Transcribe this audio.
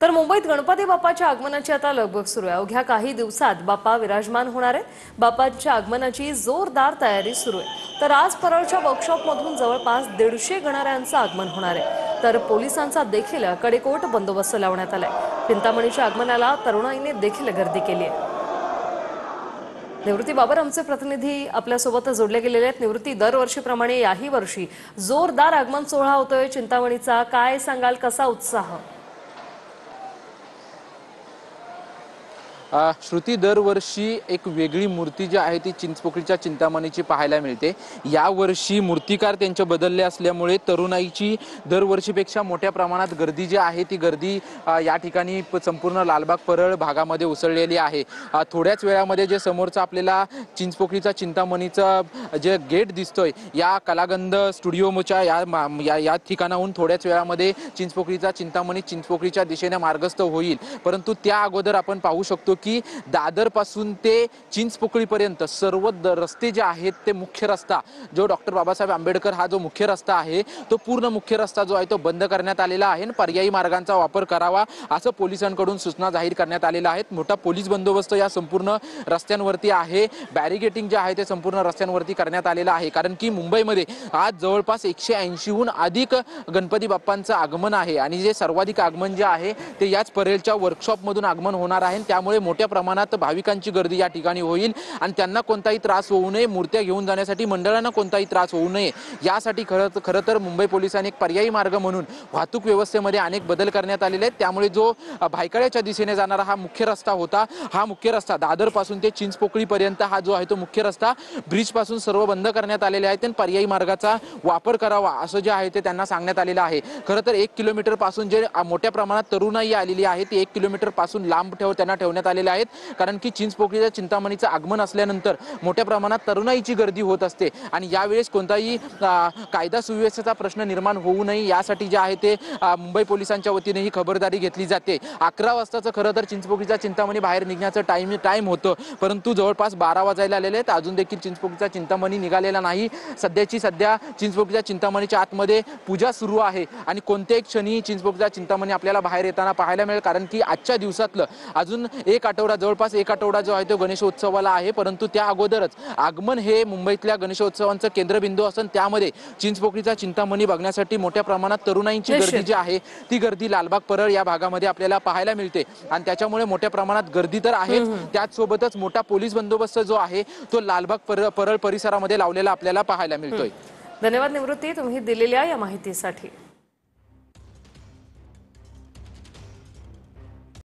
तर मुंबईत गणपती बाप्पाच्या आगमनाची आता लगबग सुरू आहे। अवघ्या काही दिवसात बाप्पा विराजमान होणार आहेत। बाप्पाच्या आगमनाची जोरदार तयारी सुरू आहे। तर आज परळच्या वर्कशॉपमधून जवळपास 150 गणरायांचं आगमन होणार आहे। तर पोलिसांचा देखील कडेकोट बंदोबस्त लावण्यात आलाय। चिंतामणीच्या आगमनाला तरुणाईने देखील गर्दी केली आहे। निवृत्ती बाबर आमचे प्रतिनिधी आपल्यासोबत जोडले गेलेले आहेत। निवृत्ती, दरवर्षीप्रमाणे याही वर्षी जोरदार आगमन सोहळा होतोय चिंतामणीचा, काय सांगाल, कसा उत्साह? श्रुती, दरवर्षी एक वेगळी मूर्ती जी आहे ती चिंचपोकळीच्या चिंतामणीची पाहायला मिळते। यावर्षी मूर्तिकार त्यांचे बदलले असल्यामुळे तरुणाईची दरवर्षीपेक्षा मोठ्या प्रमाणात गर्दी जी आहे ती गर्दी या ठिकाणी संपूर्ण लालबाग परळ भागामध्ये उसळलेली आहे। थोड्याच वेळामध्ये जे समोरचं आपल्याला चिंचपोकळीचा चिंतामणीचं जे गेट दिसतोय, या कलागंध स्टुडिओच्या या ठिकाणाहून थोड्याच वेळामध्ये चिंचपोकळीचा चिंतामणी चिंचपोकळीच्या दिशेने मार्गस्थ होईल। परंतु त्या अगोदर आपण पाहू शकतो की दादर पासून ते चिंचपोकळीपर्यंत सर्व रस्ते जे आहेत ते मुख्य रस्ता जो डॉक्टर बाबासाहेब आंबेडकर हा जो मुख्य रस्ता आहे तो पूर्ण मुख्य रस्ता जो आहे तो बंद करण्यात आलेला आहे। पर्यायी मार्गांचा वापर करावा असं पोलिसांकडून सूचना जाहीर करण्यात आलेल्या आहेत। मोठा पोलीस बंदोबस्त या संपूर्ण रस्त्यांवरती आहे। बॅरिगेटिंग जे आहे ते संपूर्ण रस्त्यांवरती करण्यात आलेलं आहे, कारण की मुंबईमध्ये आज जवळपास 180हून अधिक गणपती बाप्पांचं आगमन आहे आणि जे सर्वाधिक आगमन जे आहे ते याच परेलच्या वर्कशॉपमधून आगमन होणार आहे। त्यामुळे मोठ्या प्रमाणात भाविकांची गर्दी या ठिकाणी होईल आणि त्यांना कोणताही त्रास होऊ नये, मूर्त्या घेऊन जाण्यासाठी मंडळांना कोणताही त्रास होऊ नये यासाठी खरं तर मुंबई पोलिसांनी एक पर्यायी मार्ग म्हणून वाहतूक व्यवस्थेमध्ये अनेक बदल करण्यात आलेले आहेत। त्यामुळे जो भायखळ्याच्या दिशेने जाणारा हा मुख्य रस्ता होता, हा मुख्य रस्ता दादर पासून ते चिंचपोकळीपर्यंत हा जो आहे तो मुख्य रस्ता ब्रिज पासून सर्व बंद करण्यात आलेले आहेत आणि पर्यायी मार्गाचा वापर करावा असं जे आहे ते त्यांना सांगण्यात आलेलं आहे। खरं तर 1 किलोमीटर पासून जे मोठ्या प्रमाणात तरुणाई आलेली आहे ती 1 किलोमीटर पासून लांब त्यांना ठेवण्यात आलेले आहेत, कारण की चिंचपोकळीच्या चिंतामणीचं आगमन असल्यानंतर मोठ्या प्रमाणात तरुणाईची गर्दी होत असते आणि यावेळेस कोणताही कायदा सुव्यवस्थेचा प्रश्न निर्माण होऊ नये यासाठी जे आहे ते मुंबई पोलिसांच्या वतीने ही खबरदारी घेतली जाते। 11 वाजताचं खरं तर चिंचपोकळीचा चिंतामणी बाहेर निघण्याचं टाइम होतं, परंतु जवळपास 12 वाजायला आलेले आहेत, अजून देखील चिंचपोकळीचा चिंतामणी निघालेला नाही। सध्या चिंचपोकळीच्या चिंतामणीच्या आतमध्ये पूजा सुरू आहे आणि कोणत्याही क्षणी चिंचपोकळीचा चिंतामणी आपल्याला बाहेर येताना पाहायला मिळेल, कारण की आजच्या दिवसातलं अजून जवळपास एक आठवडा जो आहे तो गणेशोत्सवाला आहे। परंतु त्या अगोदरच आगमन हे मुंबईतल्या गणेशोत्सवांचं केंद्रबिंदू असून त्यामध्ये चिंचपोकळीचा चिंतामणी बघण्यासाठी मोठ्या प्रमाणात तरुणाईंची गर्दी जी आहे ती गर्दी लालबाग परळ या भागामध्ये आपल्याला पाहायला मिळते आणि त्याच्यामुळे मोठ्या प्रमाणात गर्दी तर आहे, त्याचसोबतच मोठा पोलीस बंदोबस्त जो आहे तो लालबाग परळ परिसरामध्ये लावलेला आपल्याला पाहायला मिळतोय। धन्यवाद निवृत्ती, तुम्ही दिलेल्या या माहितीसाठी।